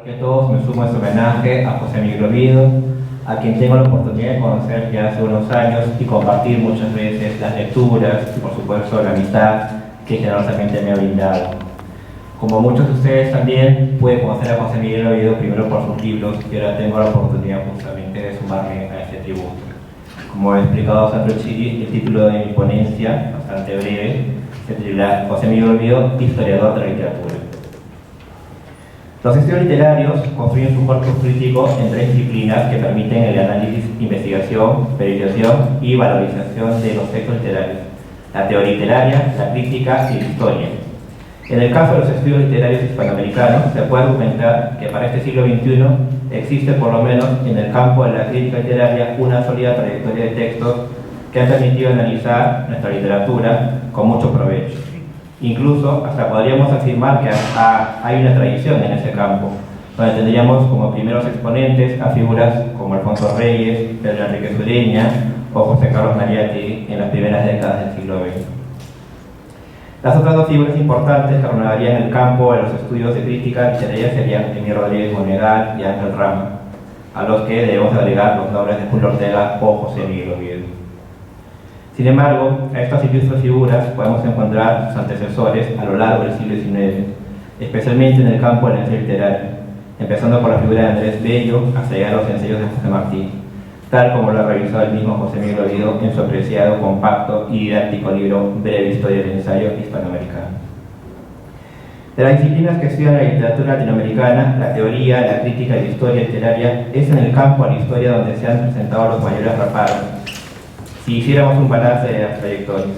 Que todos me sumo a este homenaje a José Miguel Oviedo, a quien tengo la oportunidad de conocer ya hace unos años y compartir muchas veces las lecturas y por supuesto la amistad que generosamente me ha brindado. Como muchos de ustedes también pude conocer a José Miguel Oviedo primero por sus libros y ahora tengo la oportunidad justamente de sumarme a este tributo. Como ha explicado Sandro Chiri, el título de mi ponencia, bastante breve, se titula José Miguel Oviedo, historiador de la literatura. Los estudios literarios construyen su corpus crítico en tres disciplinas que permiten el análisis, investigación, periodización y valorización de los textos literarios: la teoría literaria, la crítica y la historia. En el caso de los estudios literarios hispanoamericanos, se puede argumentar que para este siglo XXI existe, por lo menos en el campo de la crítica literaria, una sólida trayectoria de textos que han permitido analizar nuestra literatura con mucho provecho. Incluso hasta podríamos afirmar que hay una tradición en ese campo, donde tendríamos como primeros exponentes a figuras como Alfonso Reyes, Pedro Enrique Sureña o José Carlos Mariátegui en las primeras décadas del siglo XX. Las otras dos figuras importantes que renovarían el campo de los estudios de crítica literaria serían Emilio Rodríguez Monegal y Ángel Rama, a los que debemos agregar los nombres de Julio Ortega o José Miguel Oviedo. Sin embargo, a estas ilustres figuras podemos encontrar sus antecesores a lo largo del siglo XIX, especialmente en el campo del ensayo literario, empezando por la figura de Andrés Bello hasta llegar a los ensayos de José Martí, tal como lo ha revisado el mismo José Miguel Oviedo en su apreciado, compacto y didáctico libro Breve Historia del Ensayo Hispanoamericano. De las disciplinas que estudian la literatura latinoamericana, la teoría, la crítica y la historia literaria es en el campo de la historia donde se han presentado los mayores reparos, si hiciéramos un balance de las trayectorias.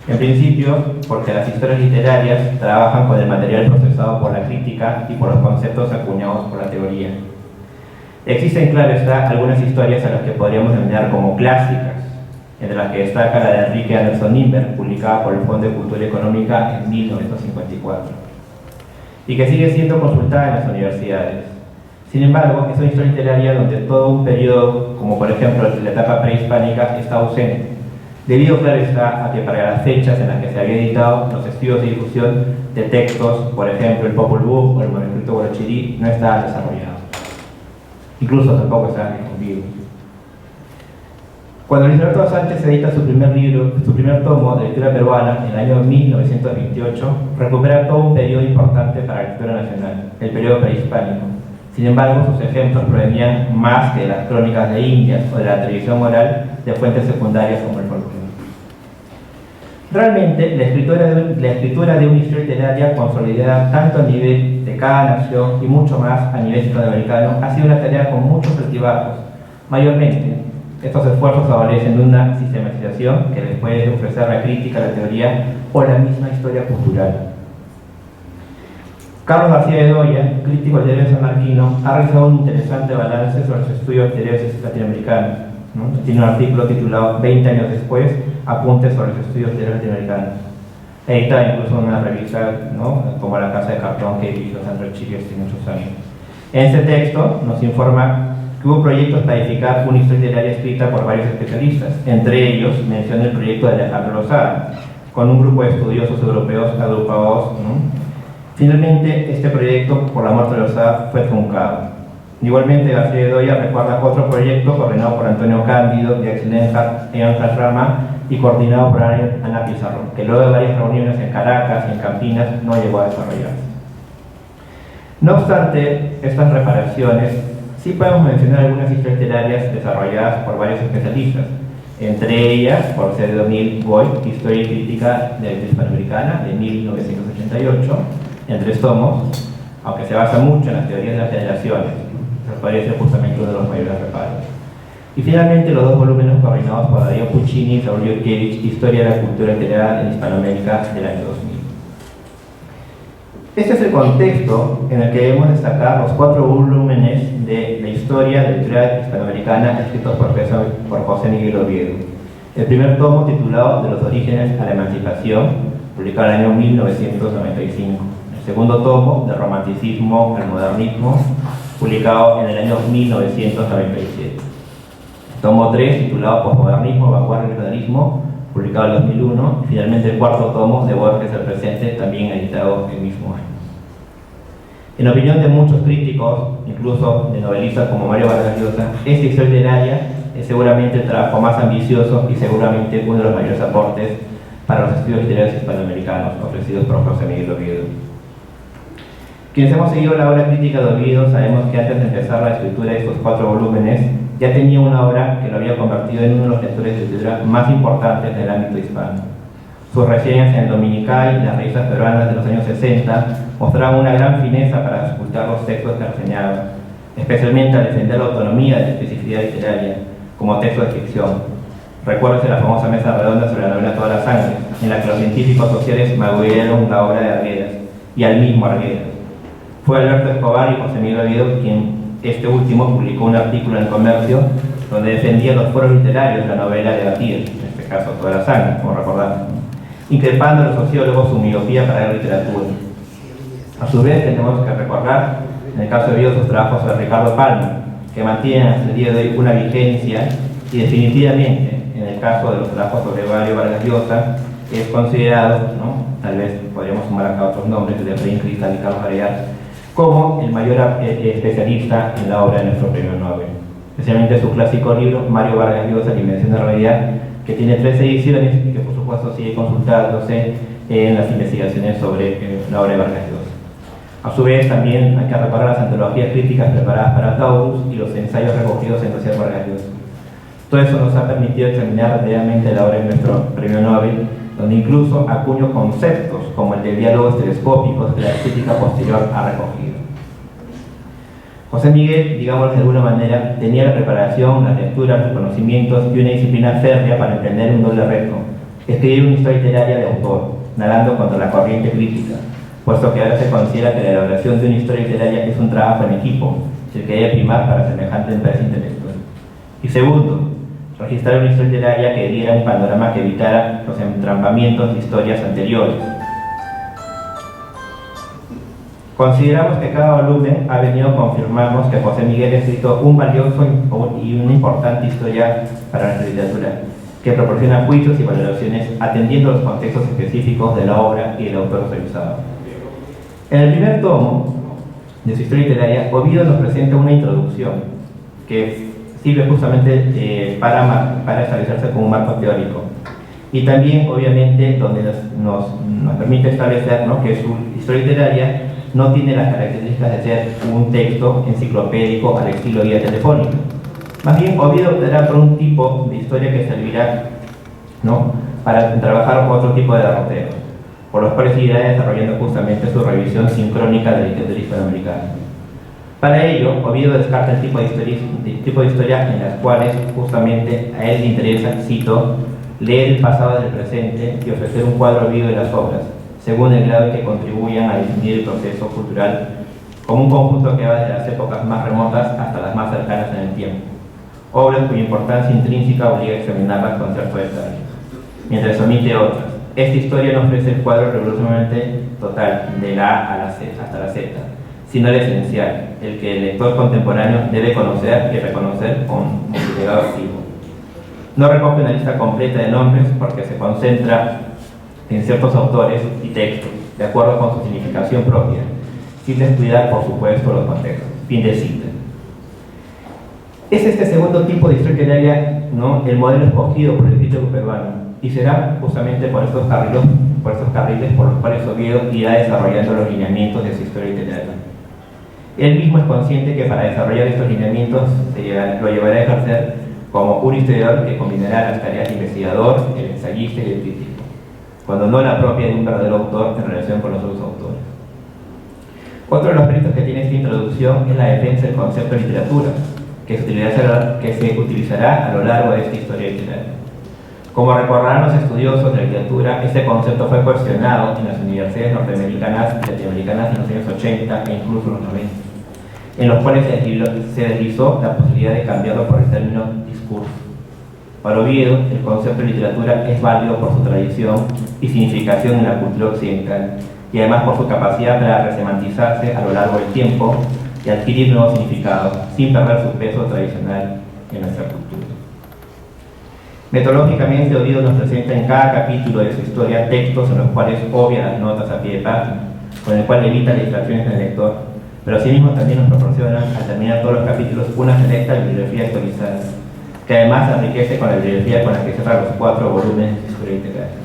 En principio, porque las historias literarias trabajan con el material procesado por la crítica y por los conceptos acuñados por la teoría. Existen, claro está, algunas historias a las que podríamos denominar como clásicas, entre las que destaca la de Enrique Anderson Nimber, publicada por el Fondo de Cultura Económica en 1954, y que sigue siendo consultada en las universidades. Sin embargo, es una historia literaria donde todo un periodo, como por ejemplo la etapa prehispánica, está ausente, debido, claro está, a que para las fechas en las que se habían editado los estudios de difusión de textos, por ejemplo el Popol Vuh o el manuscrito Guarachirí, no estaban desarrollados. Incluso tampoco estaban difundidos. Cuando Luis Alberto Sánchez edita su primer tomo de lectura peruana en el año 1928, recupera todo un periodo importante para la lectura nacional, el periodo prehispánico. Sin embargo, sus ejemplos provenían más que de las crónicas de Indias o de la tradición oral de fuentes secundarias como el folclore. Realmente, la escritura de una historia literaria consolidada tanto a nivel de cada nación y mucho más a nivel hispanoamericano ha sido una tarea con muchos altibajos. Mayormente, estos esfuerzos adolecen de una sistematización que les puede ofrecer la crítica, la teoría o la misma historia cultural. Carlos García Bedoya, crítico literario sanmarquino, ha realizado un interesante balance sobre los estudios literarios latinoamericanos, ¿no? Tiene un artículo titulado 20 años después, apuntes sobre los estudios literarios latinoamericanos. Edita incluso una revista, ¿no?, como La Casa de Cartón, que dirigió Sandro Chiri hace muchos años. En este texto nos informa que hubo proyectos para edificar una historia literaria escrita por varios especialistas. Entre ellos menciona el proyecto de Alejandro Lozada, con un grupo de estudiosos europeos agrupados, ¿no? Finalmente, este proyecto, por la muerte de Lozada, fue truncado. Igualmente, García Bedoya recuerda otro proyecto coordinado por Antonio Cándido, Jacques Lenhardt y Ángel Rama y coordinado por Ana Pizarro, que luego de varias reuniones en Caracas y en Campinas no llegó a desarrollarse. No obstante estas reparaciones, sí podemos mencionar algunas historias literarias desarrolladas por varios especialistas, entre ellas por Cedro O'Neill Boyd, Historia y Crítica de la Hispanoamericana, de 1988, en 3 tomos, aunque se basa mucho en las teorías de las generaciones, me parece justamente uno de los mayores reparos. Y finalmente los 2 volúmenes coordinados por Darío Puccini y Saúl Yurkevich, Historia de la Cultura Literaria en Hispanoamérica del año 2000. Este es el contexto en el que debemos destacar los 4 volúmenes de la historia de la literatura hispanoamericana escritos por José Miguel Oviedo. El primer tomo, titulado De los orígenes a la emancipación, publicado en el año 1995. El segundo tomo, Del romanticismo al modernismo, publicado en el año 1997. Tomo 3, titulado Postmodernismo, vanguardia y regionalismo, publicado en 2001. Y finalmente el cuarto tomo, de Borges al presente, también editado el mismo año. En opinión de muchos críticos, incluso de novelistas como Mario Vargas Llosa, esta historia literaria es seguramente el trabajo más ambicioso y seguramente uno de los mayores aportes para los estudios literarios hispanoamericanos ofrecidos por José Miguel Oviedo. Quienes hemos seguido la obra crítica de Oviedo sabemos que antes de empezar la escritura de estos 4 volúmenes ya tenía una obra que lo había convertido en uno de los lectores de literatura más importantes del ámbito hispano. Sus reseñas en el Dominical y las revistas peruanas de los años 60 mostraban una gran fineza para auscultar los textos que reseñaba, especialmente al defender la autonomía de la especificidad literaria como texto de ficción. Recuérdese la famosa mesa redonda sobre la novela Toda la sangre, en la que los científicos sociales magullaron la obra de Arguedas y al mismo Arguedas. Fue Alberto Escobar y José Miguel Oviedo quien este último publicó un artículo en El Comercio donde defendía los foros literarios de la novela debatida, en este caso Toda la sangre, como recordamos, increpando a los sociólogos su miopía para la literatura. A su vez, tenemos que recordar, en el caso de Oviedo, sus trabajos sobre Ricardo Palma, que mantienen hasta el día de hoy una vigencia, y definitivamente, en el caso de los trabajos sobre Mario Vargas Llosa, es considerado, ¿no?, tal vez podríamos sumar acá otros nombres, el de Efraín Cristal y Carlos Areal, como el mayor especialista en la obra de nuestro premio Nobel. Especialmente su clásico libro, Mario Vargas Llosa, Dimensión de Realidad, que tiene 3 ediciones y que por supuesto sigue consultándose en las investigaciones sobre la obra de Vargas Llosa. A su vez, también hay que recordar las antologías críticas preparadas para Taurus y los ensayos recogidos en Dossier Vargas Llosa. Todo eso nos ha permitido examinar realmente la obra de nuestro premio Nobel, donde incluso acuñó conceptos como el de diálogos telescópicos que la crítica posterior ha recogido. José Miguel, digamos de alguna manera, tenía la preparación, la lectura, los conocimientos y una disciplina férrea para emprender un doble reto: escribir una historia literaria de autor, nadando contra la corriente crítica, puesto que ahora se considera que la elaboración de una historia literaria es un trabajo en equipo, el que debe primar para semejante empresa intelectual. Y segundo, registrar una historia literaria que diera un panorama que evitara los entrampamientos de historias anteriores. Consideramos que cada volumen ha venido a confirmarnos que José Miguel ha escrito un valioso y una importante historia para nuestra literatura, que proporciona juicios y valoraciones atendiendo los contextos específicos de la obra y del autor revisado. En el primer tomo de su historia literaria, Oviedo nos presenta una introducción que sirve justamente para establecerse como un marco teórico, y también obviamente donde nos permite establecer, ¿no?, que su historia literaria no tiene las características de ser un texto enciclopédico al estilo guía telefónica. Más bien, Oviedo optará por un tipo de historia que servirá, ¿no?, para trabajar con otro tipo de derroteros, por los cuales seguirá desarrollando justamente su revisión sincrónica de la literatura hispanoamericana. Para ello, Oviedo descarta el tipo de historias en las cuales justamente a él le interesa, cito, leer el pasado del presente y ofrecer un cuadro vivo de las obras, según el grado en que contribuyan a definir el proceso cultural, como un conjunto que va desde las épocas más remotas hasta las más cercanas en el tiempo. Obras cuya importancia intrínseca obliga a examinarlas con cierto detalle, mientras omite otras. Esta historia no ofrece el cuadro revolucionariamente total, de la A a la Z, hasta la Z, sino el esencial, el que el lector contemporáneo debe conocer y reconocer con su legado activo. No recoge una lista completa de nombres porque se concentra en ciertos autores y textos, de acuerdo con su significación propia, sin descuidar, por supuesto, los contextos. Fin de cita. Es este segundo tipo de historia literaria, ¿no?, el modelo escogido por el crítico peruano, y será justamente por estos carriles por los cuales Oviedo irá desarrollando los lineamientos de su historia literaria. Él mismo es consciente que para desarrollar estos lineamientos lo llevará a ejercer como un historiador que combinará las tareas de investigador, el ensayista y el crítico, cuando no la propia de un verdadero autor en relación con los otros autores. Otro de los méritos que tiene esta introducción es la defensa del concepto de literatura, que se utilizará a lo largo de esta historia literaria. Como recordarán los estudiosos de la literatura, este concepto fue cuestionado en las universidades norteamericanas y latinoamericanas en los años 80 e incluso los 90, en los cuales se deslizó la posibilidad de cambiarlo por el término discurso. Para Oviedo, el concepto de literatura es válido por su tradición y significación en la cultura occidental, y además por su capacidad para resemantizarse a lo largo del tiempo y adquirir nuevos significados, sin perder su peso tradicional en nuestra cultura. Metodológicamente, Oviedo nos presenta en cada capítulo de su historia textos en los cuales obvia las notas a pie de página, con el cual evita distracciones del lector, pero asimismo también nos proporcionan, al terminar todos los capítulos, una selecta bibliografía actualizada, que además se enriquece con la bibliografía con la que cierra los 4 volúmenes de historia literaria.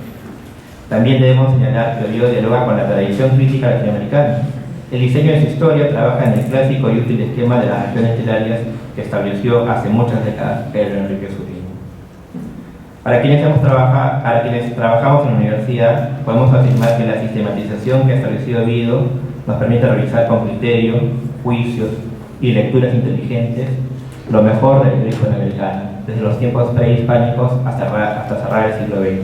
También debemos señalar que Oviedo dialoga con la tradición crítica latinoamericana. El diseño de su historia trabaja en el clásico y útil esquema de las regiones literarias que estableció hace muchas décadas Pedro Enrique Zurino. Para quienes trabajamos en la universidad, podemos afirmar que la sistematización que ha establecido Oviedo nos permite revisar con criterio, juicios y lecturas inteligentes lo mejor de la literatura hispanoamericana, desde los tiempos prehispánicos hasta cerrar el siglo XX.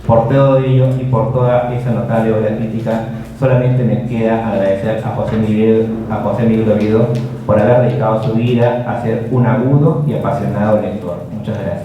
Por todo ello y por toda esa notable obra crítica, solamente me queda agradecer a José Miguel Oviedo por haber dedicado su vida a ser un agudo y apasionado lector. Muchas gracias.